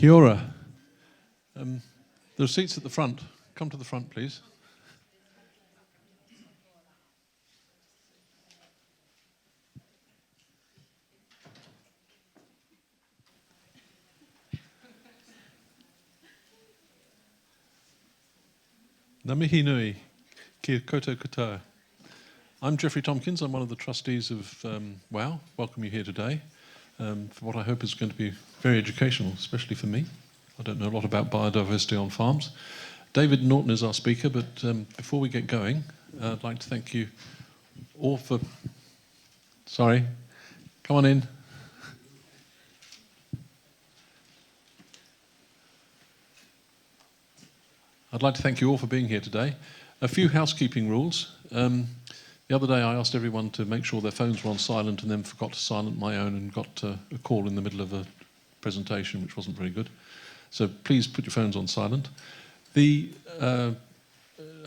Kia ora. There are seats at the front. Come to the front, please. Ngā mihi nui, kia koutou katoa. I'm Geoffrey Tompkins. I'm one of the trustees of WAI. Welcome you here today for what I hope is going to be very educational, especially for me. I don't know a lot about biodiversity on farms. David Norton is our speaker, but before we get going, I'd like to thank you all for... Sorry, come on in. I'd like to thank you all for being here today. A few housekeeping rules. The other day I asked everyone to make sure their phones were on silent and then forgot to silent my own and got a call in the middle of a presentation, which wasn't very good. So please put your phones on silent. The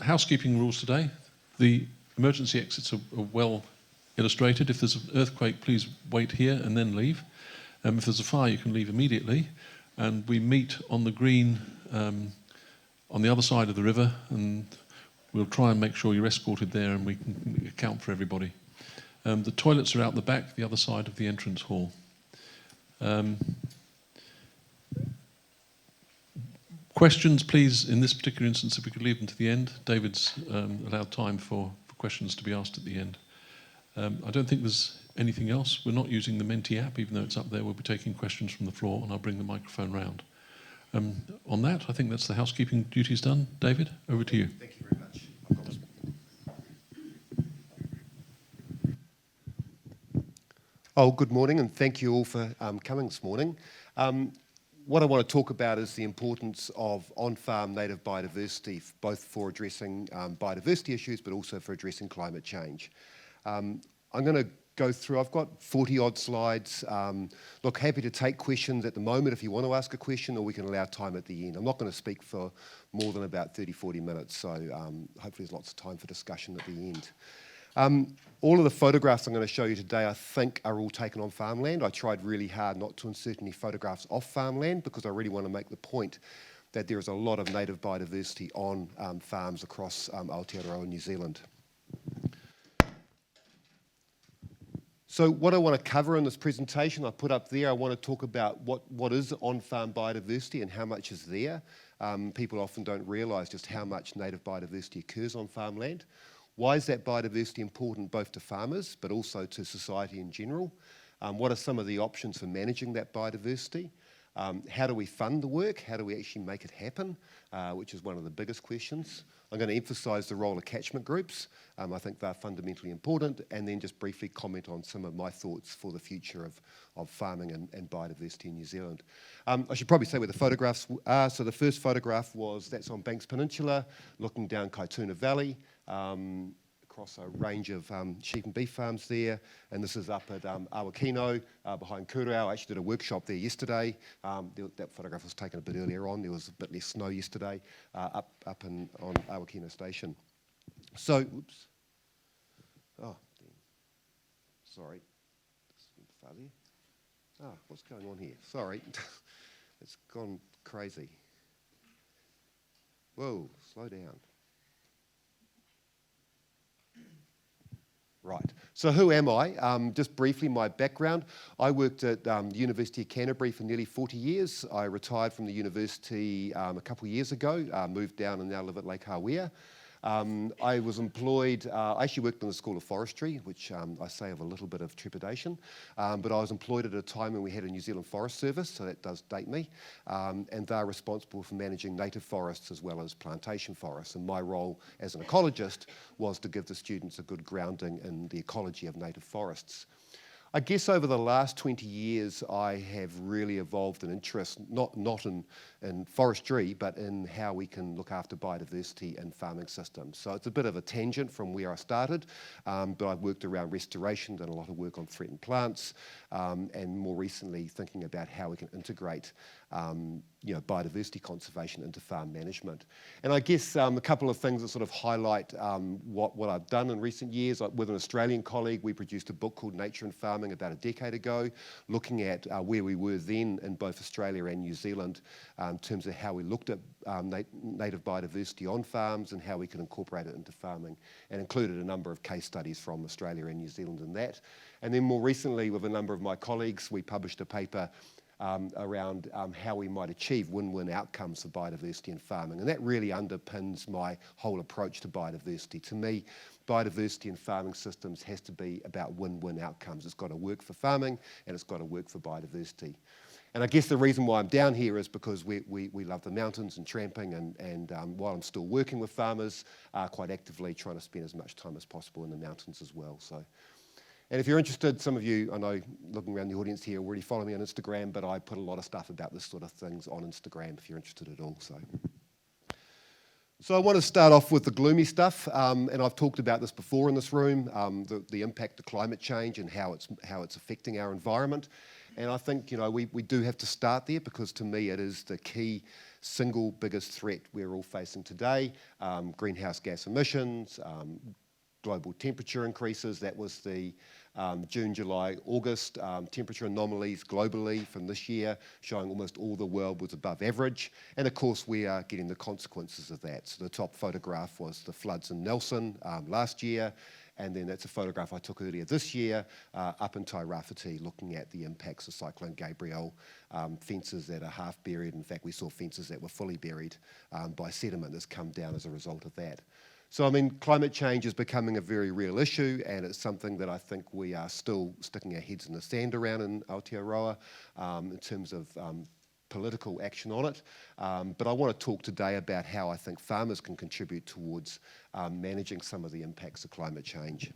housekeeping rules today. The emergency exits are well illustrated. If there's an earthquake, please wait here and then leave. If there's a fire, you can leave immediately. And we meet on the green on the other side of the river, and we'll try and make sure you're escorted there and we can account for everybody. The toilets are out the back, the other side of the entrance hall. Questions, please, in this particular instance, if we could leave them to the end. David's allowed time for questions to be asked at the end. I don't think there's anything else. We're not using the Menti app, even though it's up there. We'll be taking questions from the floor, and I'll bring the microphone round. On that, I think that's the housekeeping duties done. David, over to you. Thank you very much. Oh, good morning, and thank you all for coming this morning. What I want to talk about is the importance of on-farm native biodiversity, both for addressing biodiversity issues, but also for addressing climate change. I'm going to go through, I've got 40-odd slides. Look, happy to take questions at the moment if you want to ask a question, or we can allow time at the end. I'm not going to speak for more than about 30, 40 minutes, so hopefully there's lots of time for discussion at the end. All of the photographs I'm going to show you today, I think, are all taken on farmland. I tried really hard not to insert any photographs off farmland because I really want to make the point that there is a lot of native biodiversity on farms across Aotearoa, New Zealand. So what I want to cover in this presentation, I put up there, I want to talk about what is on-farm biodiversity and how much is there. People often don't realise just how much native biodiversity occurs on farmland. Why is that biodiversity important both to farmers but also to society in general? What are some of the options for managing that biodiversity? How do we fund the work? How do we actually make it happen? Which is one of the biggest questions. I'm going to emphasise the role of catchment groups. I think they're fundamentally important, and then just briefly comment on some of my thoughts for the future of farming and biodiversity in New Zealand. I should probably say where the photographs are. So the first photograph that's on Banks Peninsula, looking down Kaituna Valley, across a range of sheep and beef farms there, and this is up at Awakino behind Kurau. I actually did a workshop there yesterday. That photograph was taken a bit earlier on. There was a bit less snow yesterday on Awakino Station. So, oops. Oh, sorry. Fuzzy. What's going on here? Sorry. It's gone crazy. Whoa, slow down. Right, so who am I? Just briefly, my background. I worked at the University of Canterbury for nearly 40 years. I retired from the university a couple of years ago, moved down and now live at Lake Hawea. I was employed, I actually worked in the School of Forestry, which I say of a little bit of trepidation, but I was employed at a time when we had a New Zealand Forest Service, so that does date me, and they're responsible for managing native forests as well as plantation forests, and my role as an ecologist was to give the students a good grounding in the ecology of native forests. I guess over the last 20 years, I have really evolved an interest, not in forestry, but in how we can look after biodiversity and farming systems. So it's a bit of a tangent from where I started, but I've worked around restoration, done a lot of work on threatened plants, and more recently thinking about how we can integrate biodiversity conservation into farm management. And I guess a couple of things that sort of highlight what I've done in recent years. With an Australian colleague, we produced a book called Nature and Farming about a decade ago, looking at where we were then in both Australia and New Zealand in terms of how we looked at native biodiversity on farms and how we could incorporate it into farming, and included a number of case studies from Australia and New Zealand in that. And then more recently, with a number of my colleagues, we published a paper around how we might achieve win-win outcomes for biodiversity in farming. And that really underpins my whole approach to biodiversity. To me, biodiversity in farming systems has to be about win-win outcomes. It's got to work for farming and it's got to work for biodiversity. And I guess the reason why I'm down here is because we love the mountains and tramping, and while I'm still working with farmers, quite actively trying to spend as much time as possible in the mountains as well. So. And if you're interested, some of you, I know, looking around the audience here, already follow me on Instagram, but I put a lot of stuff about this sort of things on Instagram if you're interested at all. So I want to start off with the gloomy stuff, and I've talked about this before in this room, the impact of climate change and how it's affecting our environment. And I think, we do have to start there, because to me it is the key single biggest threat we're all facing today. Greenhouse gas emissions, global temperature increases. That was the June, July, August temperature anomalies globally from this year, showing almost all the world was above average. And of course, we are getting the consequences of that. So the top photograph was the floods in Nelson last year. And then that's a photograph I took earlier this year up in Tairāwhiti, looking at the impacts of Cyclone Gabrielle, fences that are half buried. In fact, we saw fences that were fully buried by sediment that's come down as a result of that. So, climate change is becoming a very real issue, and it's something that I think we are still sticking our heads in the sand around in Aotearoa in terms of political action on it. But I want to talk today about how I think farmers can contribute towards managing some of the impacts of climate change.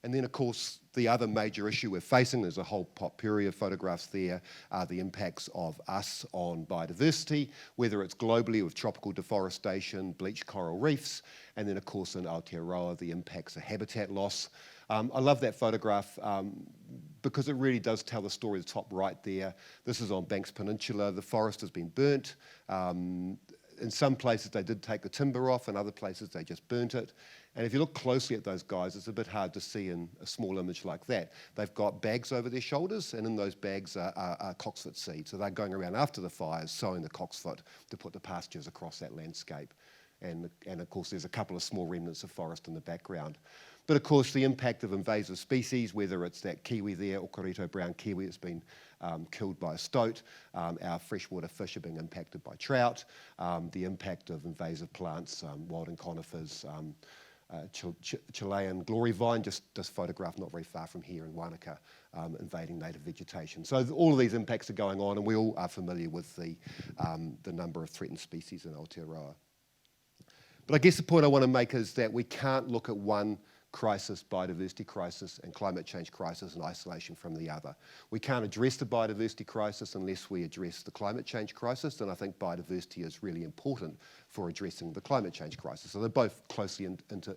And then, of course, the other major issue we're facing, there's a whole potpourri of photographs there, are the impacts of us on biodiversity, whether it's globally with tropical deforestation, bleached coral reefs, and then, of course, in Aotearoa, the impacts of habitat loss. I love that photograph because it really does tell the story, the top right there. This is on Banks Peninsula. The forest has been burnt. In some places, they did take the timber off, and other places, they just burnt it. And if you look closely at those guys, it's a bit hard to see in a small image like that. They've got bags over their shoulders, and in those bags are cocksfoot seeds. So they're going around after the fires, sowing the cocksfoot to put the pastures across that landscape. And of course, there's a couple of small remnants of forest in the background. But of course, the impact of invasive species, whether it's that kiwi there, Okarito brown kiwi, that's been killed by a stoat, our freshwater fish are being impacted by trout, the impact of invasive plants, wild conifers, Chilean glory vine, just photographed not very far from here in Wānaka, invading native vegetation. So all of these impacts are going on, and we all are familiar with the number of threatened species in Aotearoa. But I guess the point I want to make is that we can't look at one crisis, biodiversity crisis, and climate change crisis in isolation from the other. We can't address the biodiversity crisis unless we address the climate change crisis, and I think biodiversity is really important for addressing the climate change crisis. So they're both closely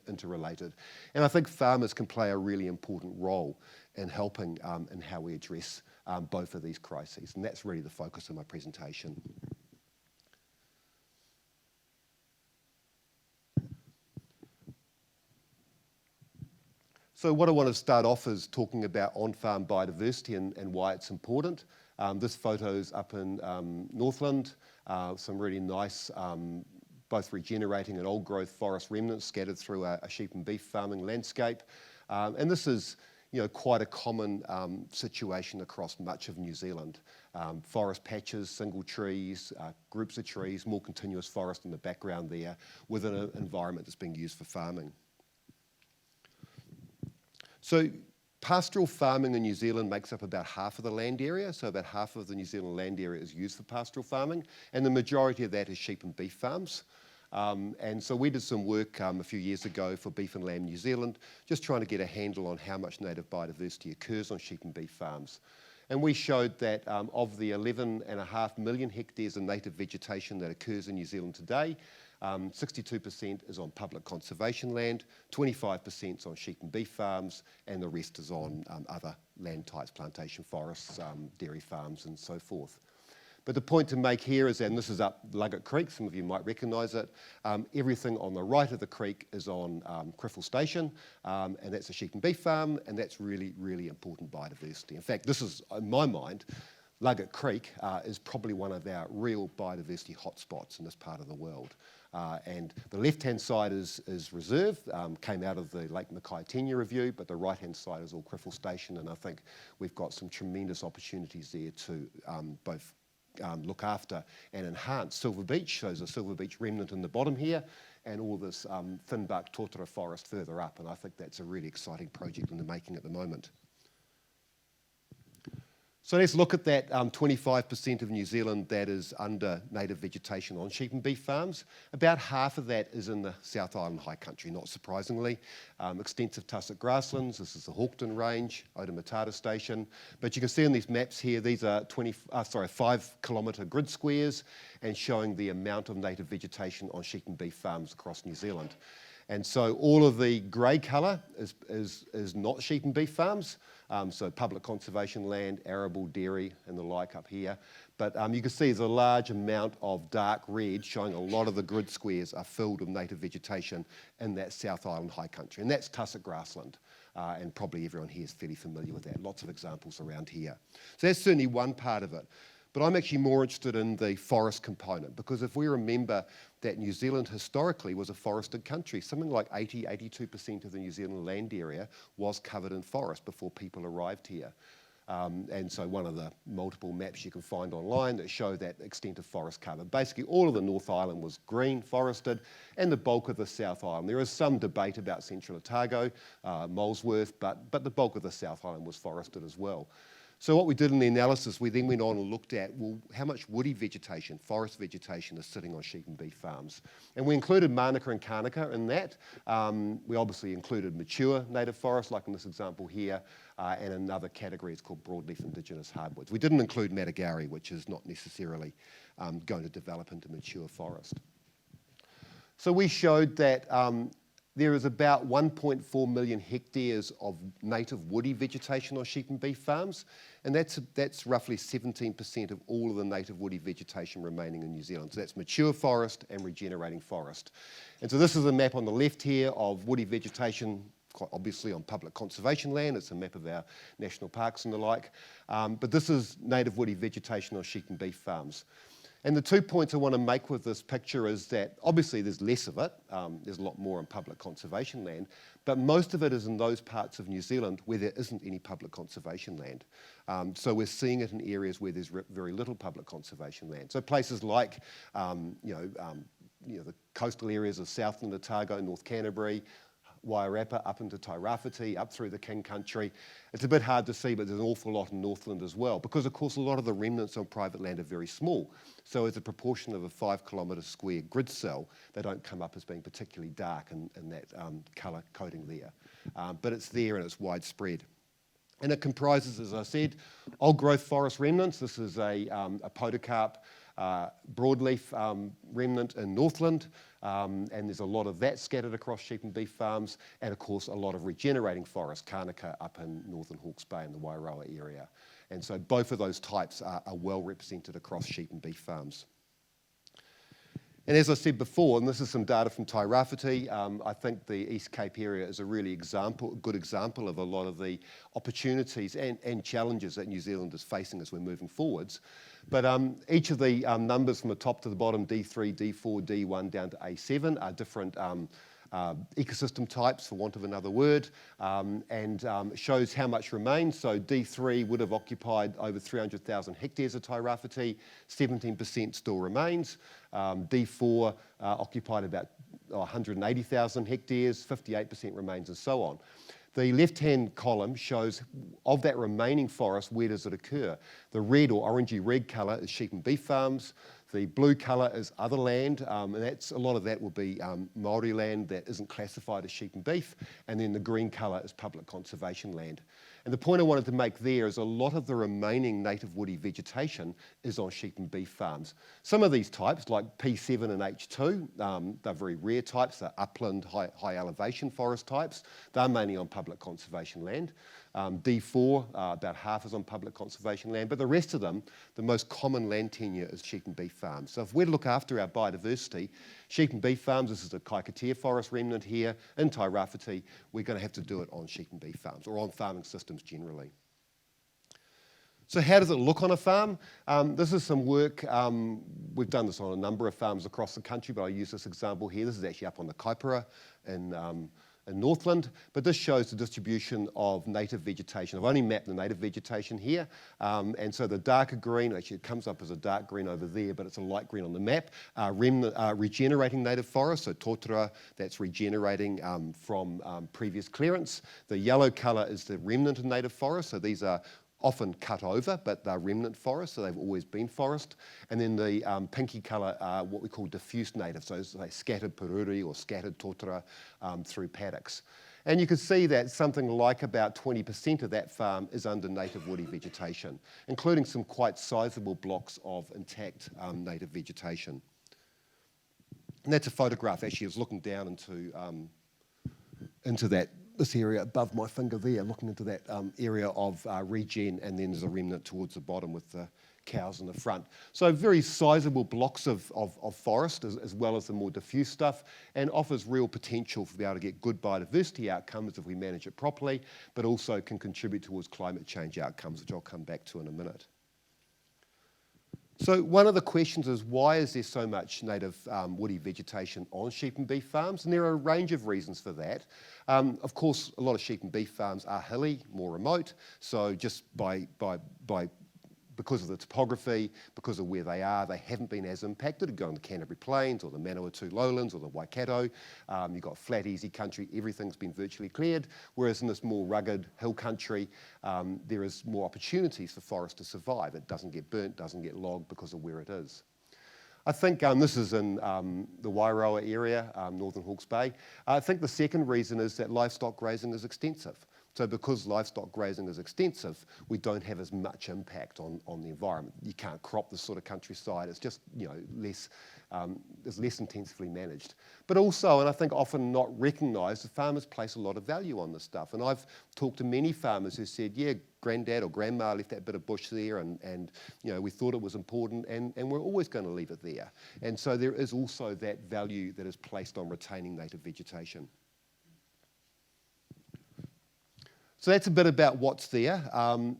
interrelated. And I think farmers can play a really important role in helping in how we address both of these crises, and that's really the focus of my presentation. So what I want to start off is talking about on-farm biodiversity and why it's important. This photo's up in Northland, some really nice, both regenerating and old-growth forest remnants scattered through a sheep and beef farming landscape. And this is, quite a common situation across much of New Zealand. Forest patches, single trees, groups of trees, more continuous forest in the background there, within an environment that's being used for farming. So pastoral farming in New Zealand makes up about half of the land area. So about half of the New Zealand land area is used for pastoral farming. And the majority of that is sheep and beef farms. And so we did some work a few years ago for Beef and Lamb New Zealand, just trying to get a handle on how much native biodiversity occurs on sheep and beef farms. And we showed that of the 11.5 million hectares of native vegetation that occurs in New Zealand today, 62% is on public conservation land, 25% is on sheep and beef farms, and the rest is on other land types, plantation forests, dairy farms, and so forth. But the point to make here is, and this is up Luggett Creek, some of you might recognise it, everything on the right of the creek is on Criffle Station, and that's a sheep and beef farm, and that's really, really important biodiversity. In fact, this is, in my mind, Luggett Creek is probably one of our real biodiversity hotspots in this part of the world. And the left-hand side is reserve, came out of the Lake Mackay tenure review, but the right-hand side is all Criffle Station, and I think we've got some tremendous opportunities there to both look after and enhance Silver Beach. So there's a Silver Beach remnant in the bottom here, and all this thinbark totara forest further up, and I think that's a really exciting project in the making at the moment. So let's look at that 25% of New Zealand that is under native vegetation on sheep and beef farms. About half of that is in the South Island high country, not surprisingly. Extensive tussock grasslands, this is the Hawkton Range, Otamatata Station. But you can see on these maps here, these are 5 kilometre grid squares and showing the amount of native vegetation on sheep and beef farms across New Zealand. And so all of the grey colour is not sheep and beef farms, so public conservation land, arable, dairy and the like up here. But you can see there's a large amount of dark red showing a lot of the grid squares are filled with native vegetation in that South Island high country, and that's tussock grassland. And probably everyone here is fairly familiar with that. Lots of examples around here. So that's certainly one part of it. But I'm actually more interested in the forest component, because if we remember that New Zealand historically was a forested country, something like 82% of the New Zealand land area was covered in forest before people arrived here. And so one of the multiple maps you can find online that show that extent of forest cover. Basically all of the North Island was green, forested, and the bulk of the South Island. There is some debate about Central Otago, Molesworth, but the bulk of the South Island was forested as well. So what we did in the analysis, we then went on and looked at, well, how much woody vegetation, forest vegetation is sitting on sheep and beef farms. And we included Wānaka and Kānaka in that. We obviously included mature native forest, like in this example here, and another category is called broadleaf indigenous hardwoods. We didn't include Matagari, which is not necessarily going to develop into mature forest. So we showed that there is about 1.4 million hectares of native woody vegetation on sheep and beef farms, and that's roughly 17% of all of the native woody vegetation remaining in New Zealand. So that's mature forest and regenerating forest. And so this is a map on the left here of woody vegetation, quite obviously on public conservation land. It's a map of our national parks and the like. But this is native woody vegetation on sheep and beef farms. And the 2 points I want to make with this picture is that obviously there's less of it, there's a lot more on public conservation land, but most of it is in those parts of New Zealand where there isn't any public conservation land. So we're seeing it in areas where there's very little public conservation land. So places like the coastal areas of Southland, Otago, North Canterbury, Wairarapa, up into Tairāwhiti, up through the King Country. It's a bit hard to see, but there's an awful lot in Northland as well, because of course a lot of the remnants on private land are very small. So as a proportion of a 5 kilometre square grid cell, they don't come up as being particularly dark in that colour coding there. But it's there and it's widespread. And it comprises, as I said, old growth forest remnants. This is a podocarp broadleaf remnant in Northland, and there's a lot of that scattered across sheep and beef farms, and of course a lot of regenerating forest, Kānaka up in northern Hawke's Bay and the Wairoa area. And so both of those types are well represented across sheep and beef farms. And as I said before, and this is some data from Tairāwhiti, I think the East Cape area is a really good example of a lot of the opportunities and challenges that New Zealand is facing as we're moving forwards. But each of the numbers from the top to the bottom, D3, D4, D1 down to A7, are different ecosystem types, for want of another word, and shows how much remains. So D3 would have occupied over 300,000 hectares of Tairāwhiti, 17% still remains. D4 occupied about 180,000 hectares, 58% remains, and so on. The left-hand column shows, of that remaining forest, where does it occur? The red or orangey red colour is sheep and beef farms. The blue colour is other land, and a lot of that will be Māori land that isn't classified as sheep and beef, and then the green colour is public conservation land. And the point I wanted to make there is a lot of the remaining native woody vegetation is on sheep and beef farms. Some of these types, like P7 and H2, they're very rare types, they're upland, high elevation forest types. They're mainly on public conservation land. D4, about half is on public conservation land, but the rest of them, the most common land tenure is sheep and beef farms. So if we're to look after our biodiversity, sheep and beef farms, this is a Kaikatea forest remnant here in Tairāwhiti, we're going to have to do it on sheep and beef farms, or on farming systems generally. So how does it look on a farm? This is some work, we've done this on a number of farms across the country, but I'll use this example here. This is actually up on the Kaipara in Northland, but this shows the distribution of native vegetation. I've only mapped the native vegetation here, and so the darker green, actually it comes up as a dark green over there, but it's a light green on the map, regenerating native forests, so tōtara, that's regenerating from previous clearance. The yellow colour is the remnant of native forest, so these are often cut over, but they're remnant forests, so they've always been forest. And then the pinky colour are what we call diffuse native, so they scattered pururi or scattered tōtara through paddocks. And you can see that something like about 20% of that farm is under native woody vegetation, including some quite sizable blocks of intact native vegetation. And that's a photograph actually is looking down into this area above my finger there, looking into that area of regen, and then there's a remnant towards the bottom with the cows in the front. So very sizable blocks of forest as well as the more diffuse stuff, and offers real potential for be able to get good biodiversity outcomes if we manage it properly, but also can contribute towards climate change outcomes, which I'll come back to in a minute. So one of the questions is, why is there so much native woody vegetation on sheep and beef farms? And there are a range of reasons for that. Of course, a lot of sheep and beef farms are hilly, more remote, so just because of the topography, because of where they are, they haven't been as impacted. You go on the Canterbury Plains or the Manawatu lowlands or the Waikato, you've got flat, easy country, everything's been virtually cleared, whereas in this more rugged hill country, there is more opportunities for forest to survive. It doesn't get burnt, doesn't get logged because of where it is. I think this is in the Wairoa area, Northern Hawke's Bay. I think the second reason is that livestock grazing is extensive. So because livestock grazing is extensive, we don't have as much impact on the environment. You can't crop this sort of countryside. It's just, less, it's less intensively managed. But also, and I think often not recognised, the farmers place a lot of value on this stuff. And I've talked to many farmers who said, yeah, granddad or grandma left that bit of bush there, and we thought it was important, and we're always going to leave it there. And so there is also that value that is placed on retaining native vegetation. So that's a bit about what's there.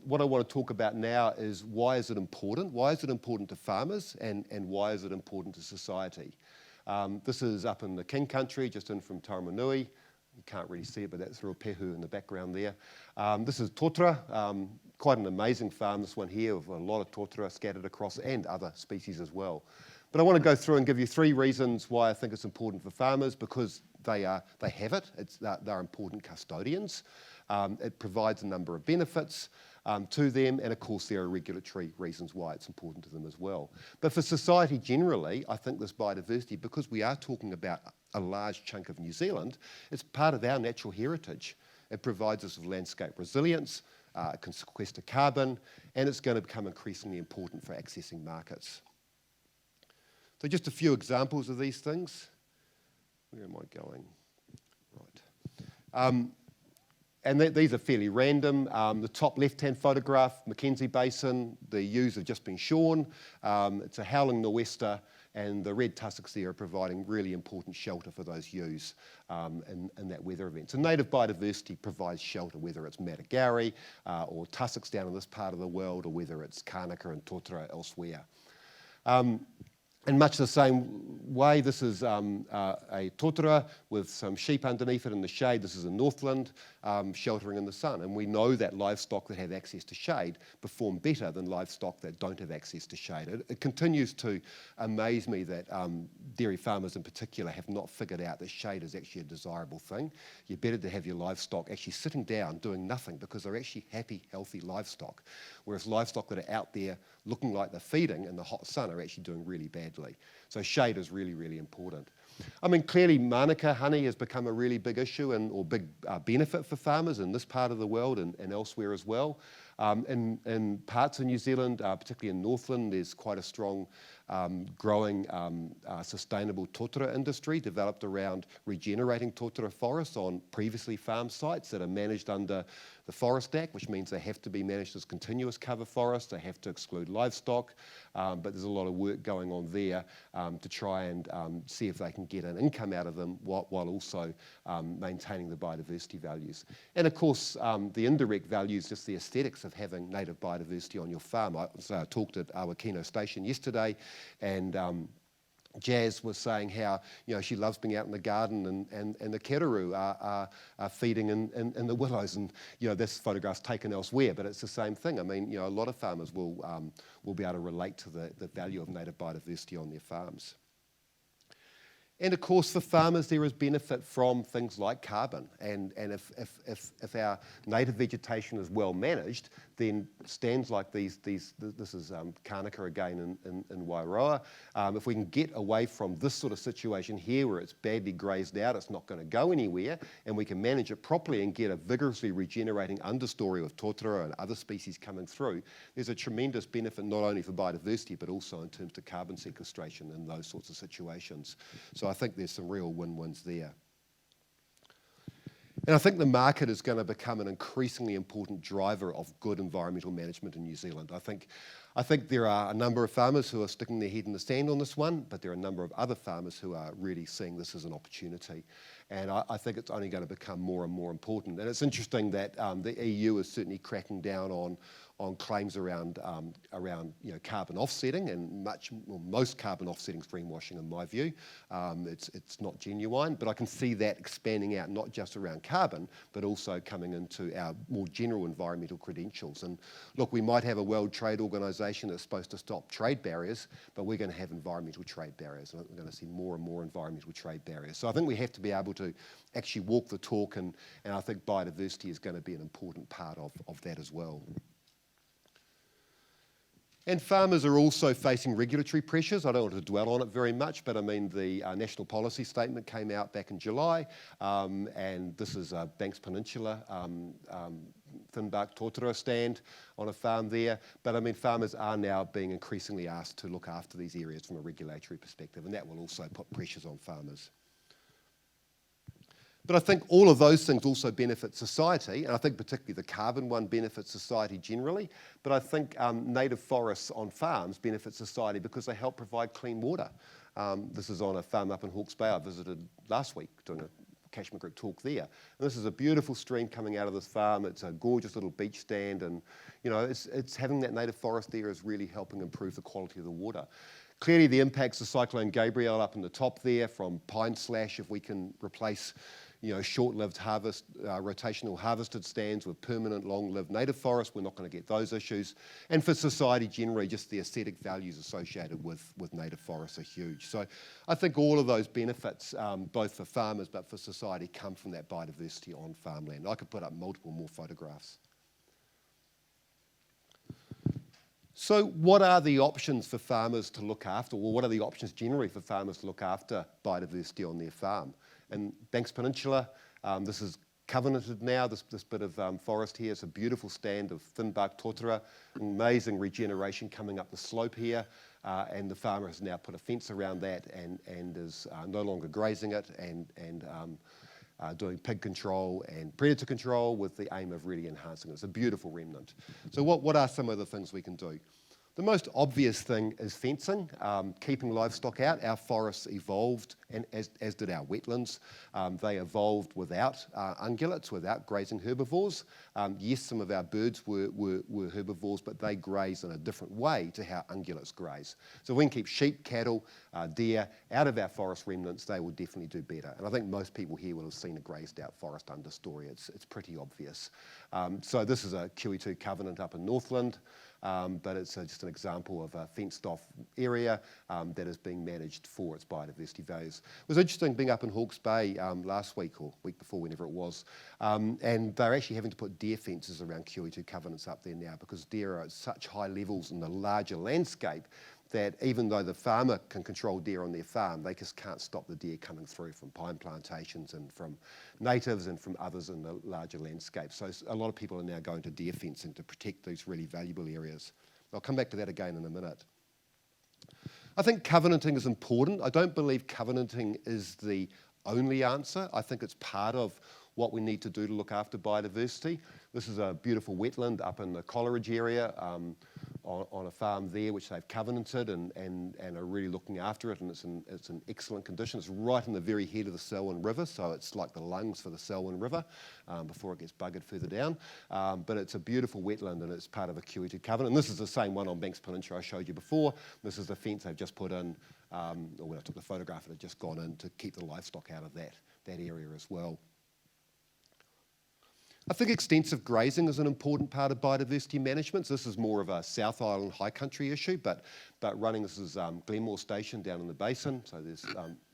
What I want to talk about now is, why is it important? Why is it important to farmers, and why is it important to society? This is up in the King Country, just in from Taumarunui. You can't really see it, but that's Ruapehu in the background there. This is tōtara, quite an amazing farm, this one here, with a lot of tōtara scattered across, and other species as well. But I want to go through and give you 3 reasons why I think it's important for farmers, because they have it. They're important custodians. It provides a number of benefits to them, and of course there are regulatory reasons why it's important to them as well. But for society generally, I think this biodiversity, because we are talking about a large chunk of New Zealand, it's part of our natural heritage. It provides us with landscape resilience, it can sequester carbon, and it's going to become increasingly important for accessing markets. So just a few examples of these things. Where am I going? Right. And these are fairly random. The top left-hand photograph, Mackenzie Basin, the ewes have just been shorn. It's a howling nor'wester, and the red tussocks there are providing really important shelter for those ewes in that weather event. So native biodiversity provides shelter, whether it's Matagari or tussocks down in this part of the world, or whether it's Kānaka and tōtara elsewhere. In much the same way, this is a tōtara with some sheep underneath it in the shade. This is in Northland, sheltering in the sun. And we know that livestock that have access to shade perform better than livestock that don't have access to shade. It continues to amaze me that dairy farmers in particular have not figured out that shade is actually a desirable thing. You're better to have your livestock actually sitting down doing nothing, because they're actually happy, healthy livestock. Whereas livestock that are out there looking like they're feeding in the hot sun are actually doing really badly. So shade is really, really important. I mean, clearly Mānaka honey has become a really big issue or big benefit for farmers in this part of the world and elsewhere as well. In parts of New Zealand, particularly in Northland, there's quite a strong growing sustainable tōtara industry developed around regenerating tōtara forests on previously farmed sites that are managed under the Forest Act, which means they have to be managed as continuous cover forests, they have to exclude livestock, but there's a lot of work going on there to try and see if they can get an income out of them while also maintaining the biodiversity values. And of course, the indirect values, just the aesthetics of having native biodiversity on your farm. I talked at Awakino Station yesterday, and Jazz was saying how she loves being out in the garden and the kereru are feeding in the willows, and this photograph's taken elsewhere, but it's the same thing. I mean, a lot of farmers will be able to relate to the value of native biodiversity on their farms. And of course, for farmers, there is benefit from things like carbon. And if our native vegetation is well managed, then stands like these this is Kānaka again in Wairoa. If we can get away from this sort of situation here where it's badly grazed out, it's not going to go anywhere, and we can manage it properly and get a vigorously regenerating understory of tōtara and other species coming through, there's a tremendous benefit not only for biodiversity, but also in terms of carbon sequestration in those sorts of situations. So I think there's some real win-wins there. And I think the market is going to become an increasingly important driver of good environmental management in New Zealand. I think there are a number of farmers who are sticking their head in the sand on this one, but there are a number of other farmers who are really seeing this as an opportunity. And I think it's only going to become more and more important. And it's interesting that the EU is certainly cracking down on claims around carbon offsetting, and most carbon offsetting is greenwashing in my view. It's not genuine, but I can see that expanding out not just around carbon, but also coming into our more general environmental credentials. And look, we might have a World Trade Organization that's supposed to stop trade barriers, but we're going to have environmental trade barriers, and we're going to see more and more environmental trade barriers. So I think we have to be able to actually walk the talk, and I think biodiversity is going to be an important part of that as well. And farmers are also facing regulatory pressures. I don't want to dwell on it very much, but I mean the National Policy Statement came out back in July, and this is Banks Peninsula, Finbark tōtara stand on a farm there. But I mean, farmers are now being increasingly asked to look after these areas from a regulatory perspective, and that will also put pressures on farmers. But I think all of those things also benefit society, and I think particularly the carbon one benefits society generally, but I think native forests on farms benefit society because they help provide clean water. This is on a farm up in Hawke's Bay I visited last week doing a catchment group talk there. And this is a beautiful stream coming out of this farm. It's a gorgeous little beach stand, and it's having that native forest there is really helping improve the quality of the water. Clearly the impacts of Cyclone Gabrielle up in the top there from pine slash, if we can replace short-lived rotational harvested stands with permanent long-lived native forests, we're not going to get those issues. And for society generally, just the aesthetic values associated with native forests are huge. So I think all of those benefits, both for farmers but for society, come from that biodiversity on farmland. I could put up multiple more photographs. So what are the options for farmers to look after, or what are the options generally for farmers to look after biodiversity on their farm? In Banks Peninsula, this is covenanted now, this bit of forest here. It's a beautiful stand of Finbark tōtara, amazing regeneration coming up the slope here, and the farmer has now put a fence around that and is no longer grazing it and doing pig control and predator control with the aim of really enhancing it. It's a beautiful remnant. So what are some of the things we can do? The most obvious thing is fencing, keeping livestock out. Our forests evolved, and as did our wetlands. They evolved without ungulates, without grazing herbivores. Yes, some of our birds were herbivores, but they graze in a different way to how ungulates graze. So if we can keep sheep, cattle, deer out of our forest remnants, they will definitely do better. And I think most people here will have seen a grazed out forest understory. It's pretty obvious. So this is a QE2 covenant up in Northland. But it's just an example of a fenced-off area that is being managed for its biodiversity values. It was interesting being up in Hawke's Bay last week or week before, whenever it was, and they're actually having to put deer fences around QE2 covenants up there now because deer are at such high levels in the larger landscape that even though the farmer can control deer on their farm, they just can't stop the deer coming through from pine plantations and from natives and from others in the larger landscape. So a lot of people are now going to deer fencing to protect these really valuable areas. I'll come back to that again in a minute. I think covenanting is important. I don't believe covenanting is the only answer. I think it's part of what we need to do to look after biodiversity. This is a beautiful wetland up in the Coleridge area on a farm there which they've covenanted and are really looking after it, and it's in excellent condition. It's right in the very head of the Selwyn River, so it's like the lungs for the Selwyn River before it gets buggered further down. But it's a beautiful wetland and it's part of a QE2 covenant. And this is the same one on Banks Peninsula I showed you before. This is the fence they've just put in, or when I took the photograph, it had just gone in to keep the livestock out of that area as well. I think extensive grazing is an important part of biodiversity management. So this is more of a South Island high country issue, but running, this is Glenmore Station down in the basin, so there's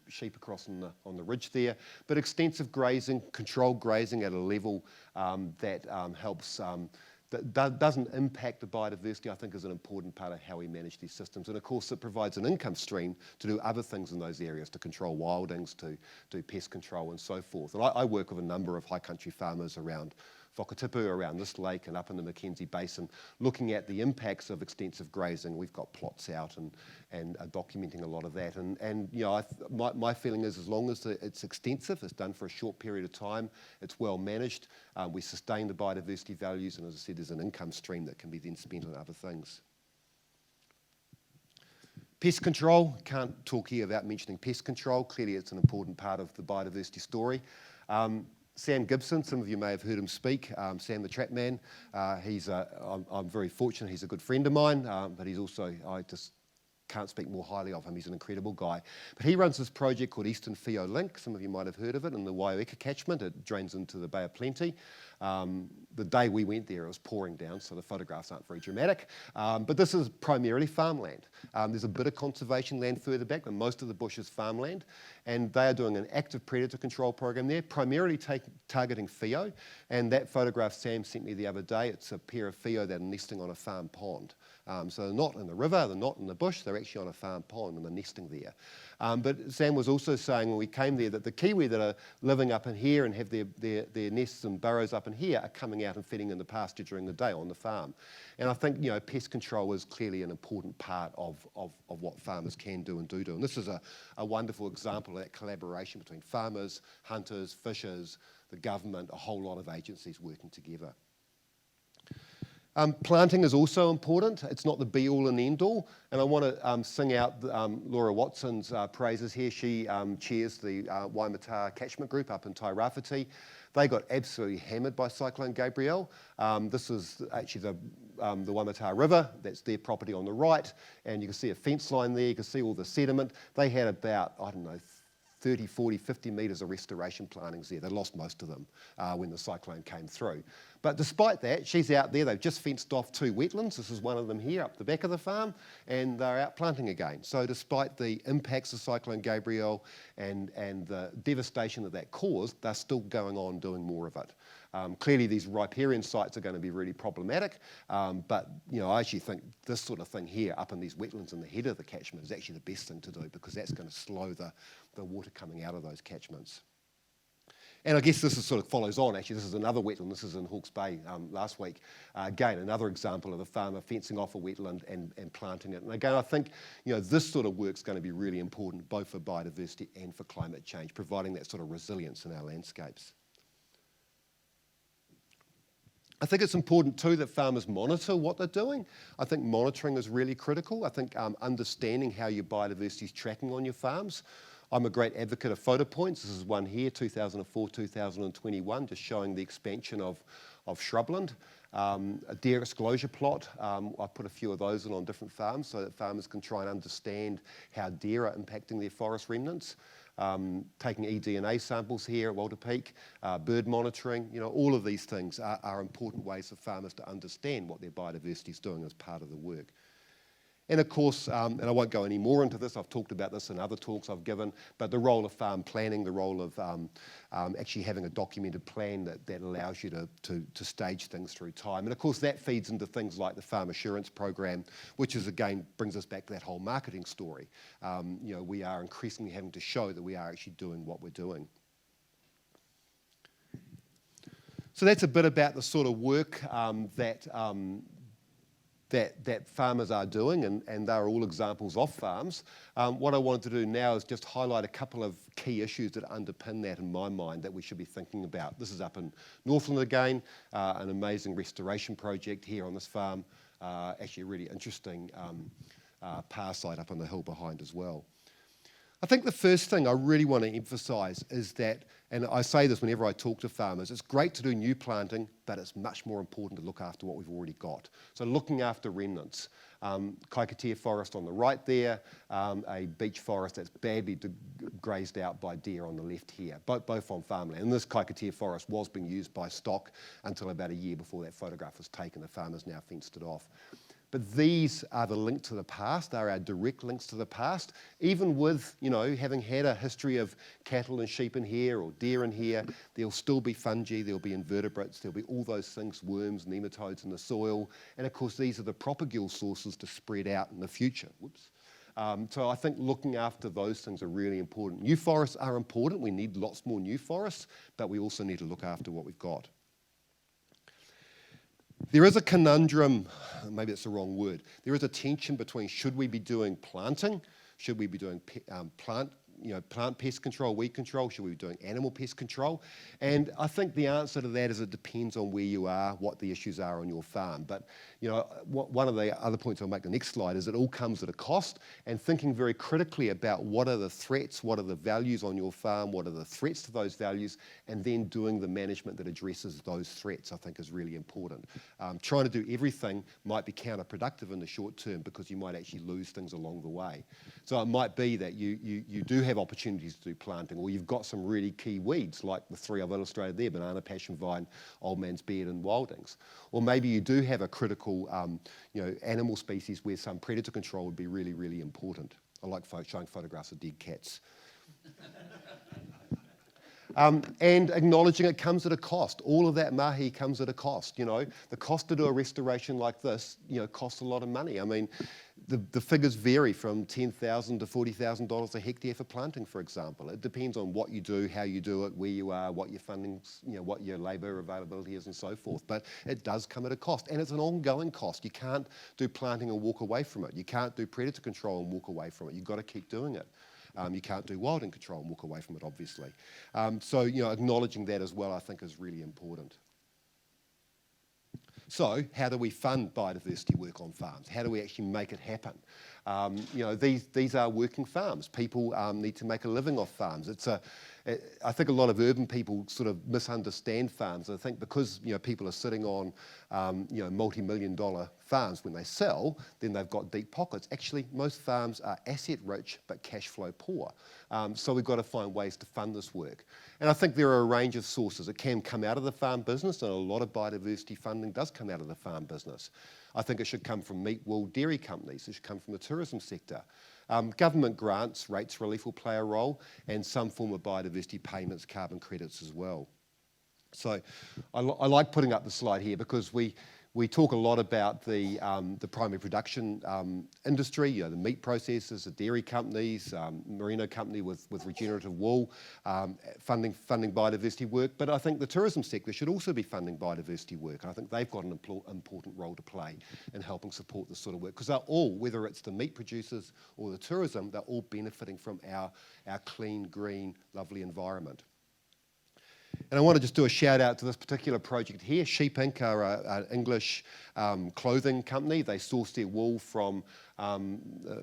sheep across on the ridge there. But extensive grazing, controlled grazing at a level that helps, that doesn't impact the biodiversity, I think is an important part of how we manage these systems. And of course it provides an income stream to do other things in those areas, to control wildings, to do pest control and so forth. And I work with a number of high country farmers around Whakatipu, around this lake and up in the Mackenzie Basin, looking at the impacts of extensive grazing. We've got plots out and are documenting a lot of that. And you know, my feeling is as long as it's extensive, it's done for a short period of time, it's well managed, we sustain the biodiversity values, and as I said, there's an income stream that can be then spent on other things. Pest control, can't talk here without mentioning pest control. Clearly it's an important part of the biodiversity story. Sam Gibson, some of you may have heard him speak. Sam the Trap Man, I'm very fortunate, he's a good friend of mine, but he's also, I just can't speak more highly of him, he's an incredible guy. But he runs this project called Eastern Fio Link, some of you might have heard of it, in the Waiweka catchment. It drains into the Bay of Plenty. The day we went there it was pouring down, so the photographs aren't very dramatic. But this is primarily farmland. There's a bit of conservation land further back, but most of the bush is farmland. And they are doing an active predator control program there, primarily targeting Fio. And that photograph Sam sent me the other day, it's a pair of Fio that are nesting on a farm pond. So they're not in the river, they're not in the bush, they're actually on a farm pond and they're nesting there. But Sam was also saying when we came there that the kiwi that are living up in here and have their nests and burrows up in here are coming out and feeding in the pasture during the day on the farm. And I think, you know, pest control is clearly an important part of what farmers can do and do. And this is a wonderful example of that collaboration between farmers, hunters, fishers, the government, a whole lot of agencies working together. Planting is also important. It's not the be-all and end-all. And I want to sing out Laura Watson's praises here. She chairs the Waimata catchment group up in Tairāwhiti. They got absolutely hammered by Cyclone Gabrielle. This is actually the Waimata River. That's their property on the right. And you can see a fence line there. You can see all the sediment. They had about, I don't know, 30, 40, 50 metres of restoration plantings there. They lost most of them when the cyclone came through. But despite that, she's out there. They've just fenced off 2 wetlands. This is one of them here up the back of the farm, and they're out planting again. So despite the impacts of Cyclone Gabrielle and the devastation that caused, they're still going on doing more of it. Clearly these riparian sites are going to be really problematic, but you know, I actually think this sort of thing here up in these wetlands in the head of the catchment is actually the best thing to do, because that's going to slow the water coming out of those catchments. And I guess this is sort of follows on, actually. This is another wetland. This is in Hawke's Bay last week. Again, another example of a farmer fencing off a wetland and planting it. And again, I think, you know, this sort of work's going to be really important, both for biodiversity and for climate change, providing that sort of resilience in our landscapes. I think it's important too that farmers monitor what they're doing. I think monitoring is really critical. I think understanding how your biodiversity is tracking on your farms. I'm a great advocate of photo points. This is one here, 2004-2021, just showing the expansion of shrubland. A deer exposure plot, I put a few of those in on different farms so that farmers can try and understand how deer are impacting their forest remnants. Taking eDNA samples here at Walter Peak, bird monitoring, you know, all of these things are important ways for farmers to understand what their biodiversity is doing as part of the work. And of course, and I won't go any more into this, I've talked about this in other talks I've given, but the role of farm planning, the role of actually having a documented plan that allows you to stage things through time. And of course that feeds into things like the Farm Assurance Program, which is again brings us back to that whole marketing story. We are increasingly having to show that we are actually doing what we're doing. So that's a bit about the sort of work that farmers are doing, and they're all examples of farms. What I wanted to do now is just highlight a couple of key issues that underpin that in my mind that we should be thinking about. This is up in Northland again, an amazing restoration project here on this farm, actually a really interesting power site up on the hill behind as well. I think the first thing I really want to emphasise is that, and I say this whenever I talk to farmers, it's great to do new planting, but it's much more important to look after what we've already got. So looking after remnants. Kaikatea forest on the right there, a beech forest that's badly grazed out by deer on the left here, both on farmland. And this Kaikatea forest was being used by stock until about a year before that photograph was taken. The farmers now fenced it off. But these are the link to the past. They're our direct links to the past. Even with, having had a history of cattle and sheep in here or deer in here, there'll still be fungi, there'll be invertebrates, there'll be all those things, worms, nematodes in the soil. And of course, these are the propagule sources to spread out in the future. Whoops. So I think looking after those things are really important. New forests are important. We need lots more new forests, but we also need to look after what we've got. There is a conundrum, maybe that's the wrong word. There is a tension between should we be doing planting, should we be doing plant pest control, weed control, should we be doing animal pest control? And I think the answer to that is it depends on where you are, what the issues are on your farm. But one of the other points I'll make the next slide is it all comes at a cost, and thinking very critically about what are the threats, what are the values on your farm, what are the threats to those values, and then doing the management that addresses those threats, I think is really important. Trying to do everything might be counterproductive in the short term because you might actually lose things along the way. So it might be that you do have opportunities to do planting, or you've got some really key weeds like the three I've illustrated there, banana, passion vine, old man's beard and wildings. Or maybe you do have a critical animal species where some predator control would be really, really important. I like showing photographs of dead cats. And acknowledging it comes at a cost. All of that mahi comes at a cost. The cost to do a restoration like this, costs a lot of money. I mean, the figures vary from $10,000 to $40,000 a hectare for planting, for example. It depends on what you do, how you do it, where you are, what your funding, what your labour availability is, and so forth. But it does come at a cost, and it's an ongoing cost. You can't do planting and walk away from it. You can't do predator control and walk away from it. You've got to keep doing it. You can't do wilding control and walk away from it, obviously. So acknowledging that as well, I think, is really important. So how do we fund biodiversity work on farms? How do we actually make it happen? These are working farms. People need to make a living off farms. I think a lot of urban people sort of misunderstand farms. I think because people are sitting on multi-million-dollar farms when they sell, then they've got deep pockets. Actually, most farms are asset-rich but cash flow poor. So we've got to find ways to fund this work. And I think there are a range of sources. It can come out of the farm business, and a lot of biodiversity funding does come out of the farm business. I think it should come from meat, wool, dairy companies. It should come from the tourism sector. Government grants, rates relief will play a role, and some form of biodiversity payments, carbon credits as well. So I like putting up the slide here because we talk a lot about the primary production industry, the meat processors, the dairy companies, merino company with regenerative wool, funding biodiversity work. But I think the tourism sector should also be funding biodiversity work. And I think they've got an important role to play in helping support this sort of work, because they're all, whether it's the meat producers or the tourism, they're all benefiting from our clean, green, lovely environment. And I want to just do a shout out to this particular project here. Sheep Inc. are an English clothing company. They source their wool from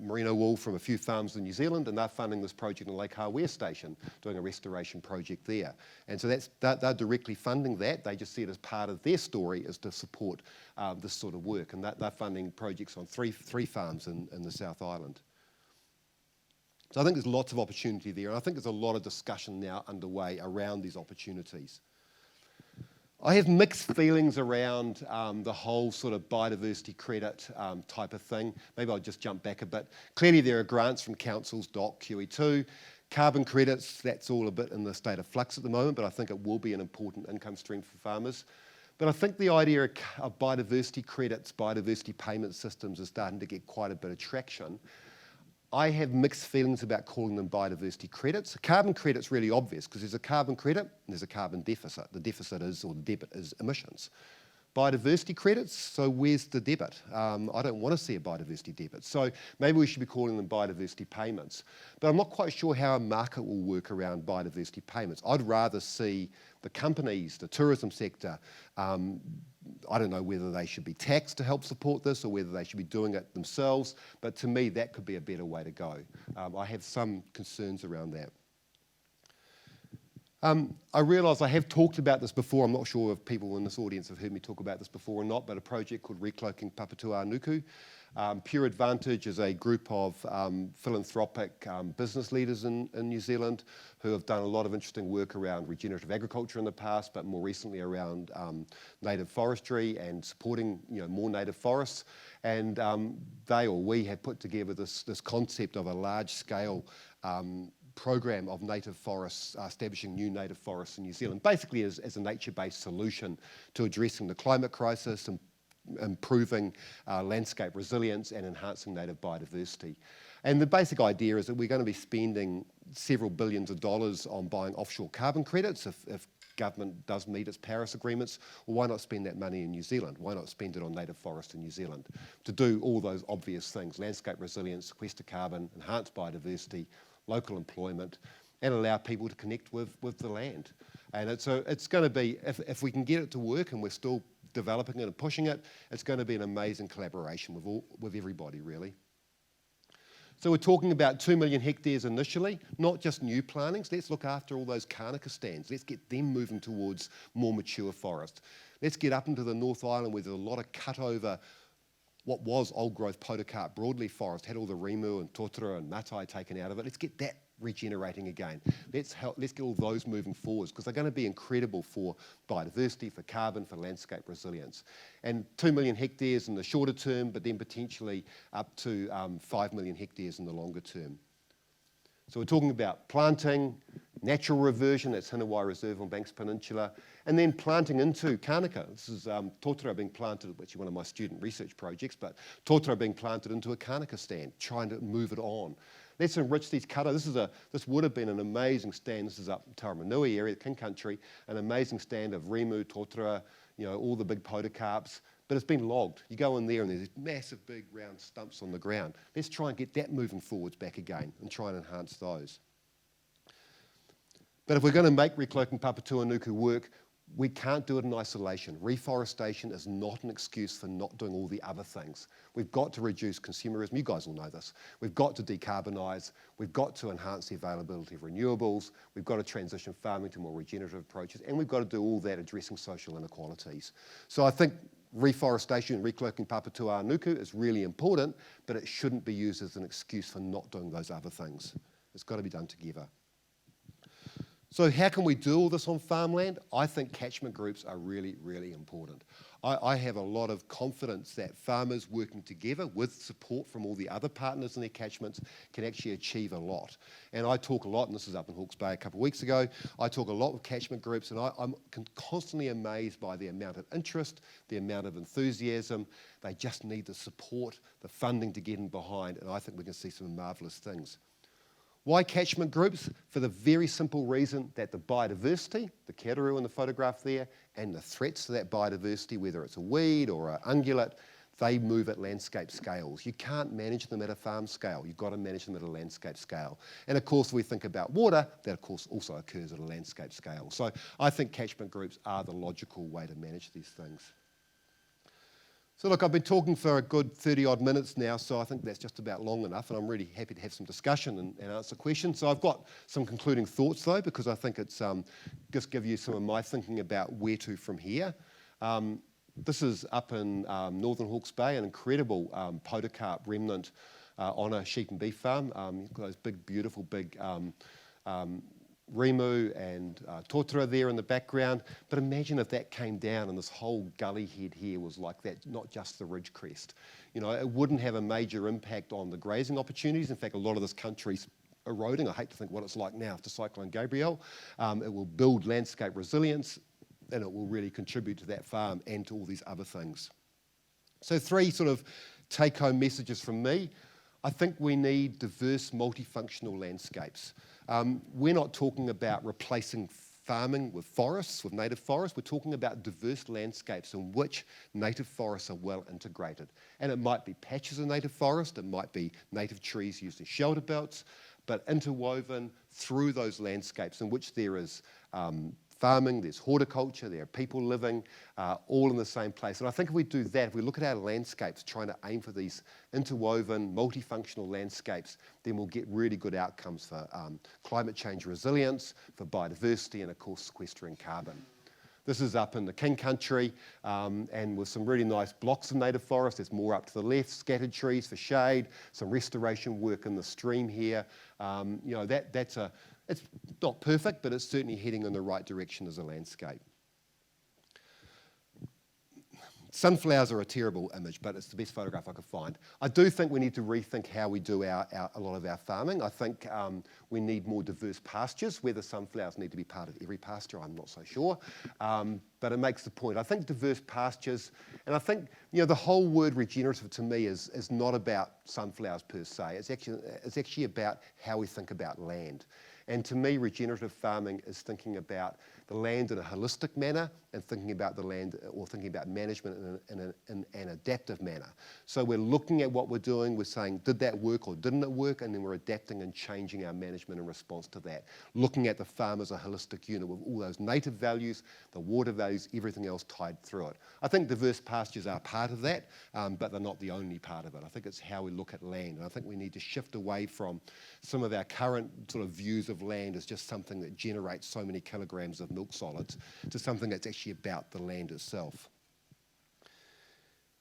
merino wool from a few farms in New Zealand, and they're funding this project in Lake Hawea Station, doing a restoration project there. And so they're directly funding that. They just see it as part of their story is to support this sort of work. And they're funding projects on three farms in the South Island. So I think there's lots of opportunity there, and I think there's a lot of discussion now underway around these opportunities. I have mixed feelings around the whole sort of biodiversity credit type of thing. Maybe I'll just jump back a bit. Clearly there are grants from councils, DOC, QE2. Carbon credits, that's all a bit in the state of flux at the moment, but I think it will be an important income stream for farmers. But I think the idea of biodiversity credits, biodiversity payment systems is starting to get quite a bit of traction. I have mixed feelings about calling them biodiversity credits. A carbon credit's really obvious because there's a carbon credit and there's a carbon deficit. The deficit is, or the debit is, emissions. Biodiversity credits, so where's the debit? I don't want to see a biodiversity debit. So maybe we should be calling them biodiversity payments. But I'm not quite sure how a market will work around biodiversity payments. I'd rather see the companies, the tourism sector, I don't know whether they should be taxed to help support this or whether they should be doing it themselves, but to me that could be a better way to go. I have some concerns around that. I realise I have talked about this before. I'm not sure if people in this audience have heard me talk about this before or not, but a project called Recloaking Papatua Nuku. Pure Advantage is a group of philanthropic business leaders in New Zealand who have done a lot of interesting work around regenerative agriculture in the past, but more recently around native forestry and supporting more native forests. And we have put together this concept of a large-scale program of native forests, establishing new native forests in New Zealand, basically as a nature-based solution to addressing the climate crisis and improving landscape resilience and enhancing native biodiversity. And the basic idea is that we're going to be spending several billions of dollars on buying offshore carbon credits if government does meet its Paris agreements. Well, why not spend that money in New Zealand? Why not spend it on native forest in New Zealand to do all those obvious things: landscape resilience, sequester carbon, enhance biodiversity, local employment, and allow people to connect with the land. And it's going to be, if we can get it to work, and we're still developing it and pushing it, it's going to be an amazing collaboration with everybody, really. So we're talking about 2 million hectares initially, not just new plantings. Let's look after all those Kānaka stands. Let's get them moving towards more mature forest. Let's get up into the North Island where there's a lot of cut over what was old growth podocarp broadleaf forest, had all the rimu and totara and matai taken out of it. Let's get that regenerating again. Let's get all those moving forwards because they're going to be incredible for biodiversity, for carbon, for landscape resilience. And 2 million hectares in the shorter term, but then potentially up to 5 million hectares in the longer term. So we're talking about planting, natural reversion, that's Hinawai Reserve on Banks Peninsula, and then planting into Kānaka. This is totara being planted, which is one of my student research projects, but totara being planted into a Kānaka stand, trying to move it on. Let's enrich these kata. This would have been an amazing stand. This is up in Taramanui area, King Country, an amazing stand of rimu, totara, all the big podocarps, but it's been logged. You go in there and there's these massive big round stumps on the ground. Let's try and get that moving forwards back again and try and enhance those. But if we're going to make Recloaking Papatua Nuku work, we can't do it in isolation. Reforestation is not an excuse for not doing all the other things. We've got to reduce consumerism. You guys all know this. We've got to decarbonise. We've got to enhance the availability of renewables. We've got to transition farming to more regenerative approaches. And we've got to do all that addressing social inequalities. So I think reforestation and Recloaking Papatua Nuku is really important, but it shouldn't be used as an excuse for not doing those other things. It's got to be done together. So how can we do all this on farmland? I think catchment groups are really, really important. I have a lot of confidence that farmers working together with support from all the other partners in their catchments can actually achieve a lot. And I talk a lot, and this was up in Hawke's Bay a couple of weeks ago, I talk a lot with catchment groups, and I'm constantly amazed by the amount of interest, the amount of enthusiasm. They just need the support, the funding to get in behind, and I think we can see some marvellous things. Why catchment groups? For the very simple reason that the biodiversity, the kēraru in the photograph there, and the threats to that biodiversity, whether it's a weed or an ungulate, they move at landscape scales. You can't manage them at a farm scale. You've got to manage them at a landscape scale. And of course, we think about water, that of course also occurs at a landscape scale. So I think catchment groups are the logical way to manage these things. So look, I've been talking for a good 30 odd minutes now, so I think that's just about long enough, and I'm really happy to have some discussion and answer questions. So I've got some concluding thoughts though, because I think it's just give you some of my thinking about where to from here. This is up in northern Hawke's Bay, an incredible podocarp remnant on a sheep and beef farm. You've got those big, beautiful, big Rimu and Totara there in the background. But imagine if that came down and this whole gully head here was like that, not just the ridge crest. You know, it wouldn't have a major impact on the grazing opportunities. In fact, a lot of this country's eroding. I hate to think what it's like now after Cyclone Gabrielle. It will build landscape resilience, and it will really contribute to that farm and to all these other things. So 3 sort of take-home messages from me. I think we need diverse, multifunctional landscapes. We're not talking about replacing farming with forests, with native forests. We're talking about diverse landscapes in which native forests are well integrated. And it might be patches of native forest, it might be native trees used in shelter belts, but interwoven through those landscapes in which there is farming, there's horticulture, there are people living, all in the same place. And I think if we do that, if we look at our landscapes, trying to aim for these interwoven, multifunctional landscapes, then we'll get really good outcomes for climate change resilience, for biodiversity, and of course sequestering carbon. This is up in the King Country, and with some really nice blocks of native forest. There's more up to the left, scattered trees for shade, some restoration work in the stream here. You know, it's not perfect, but it's certainly heading in the right direction as a landscape. Sunflowers are a terrible image, but it's the best photograph I could find. I do think we need to rethink how we do a lot of our farming. I think we need more diverse pastures. Whether sunflowers need to be part of every pasture, I'm not so sure. But it makes the point. I think diverse pastures, and I think, you know, the whole word regenerative to me is not about sunflowers per se. It's actually about how we think about land. And to me, regenerative farming is thinking about the land in a holistic manner and thinking about the land, or thinking about management in an adaptive manner. So we're looking at what we're doing, we're saying, did that work or didn't it work? And then we're adapting and changing our management in response to that. Looking at the farm as a holistic unit with all those native values, the water values, everything else tied through it. I think diverse pastures are part of that, but they're not the only part of it. I think it's how we look at land. And I think we need to shift away from some of our current sort of views of land as just something that generates so many kilograms of milk solids to something that's actually about the land itself.